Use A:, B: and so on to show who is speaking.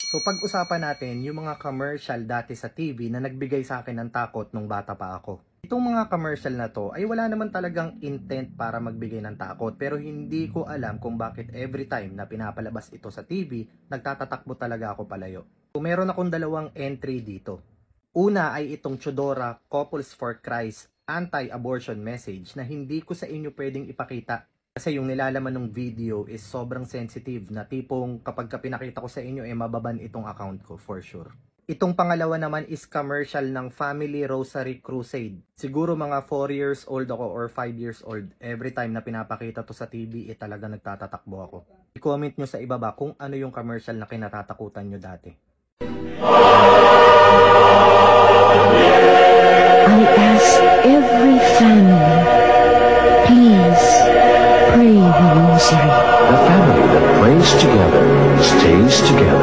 A: So pag-usapan natin yung mga commercial dati sa TV na nagbigay sa akin ng takot nung bata pa ako. Itong mga commercial na to ay wala naman talagang intent para magbigay ng takot, pero hindi ko alam kung bakit every time na pinapalabas ito sa TV, nagtatatakbo talaga ako palayo. So meron akong dalawang entry dito. Una ay itong Chodora Couples for Christ anti-abortion message na hindi ko sa inyo pwedeng ipakita. Kasi yung nilalaman ng video is sobrang sensitive na tipong kapag pinakita ko sa inyo mababan itong account ko for sure. Itong pangalawa naman is commercial ng Family Rosary Crusade. Siguro mga 4 years old ako or 5 years old. Every time na pinapakita to sa TV, talaga nagtatatakbo ako. I-comment nyo sa ibaba kung ano yung commercial na kinatatakutan nyo dati.
B: I ask every family, please pray the rosary.
C: The family that prays together stays together.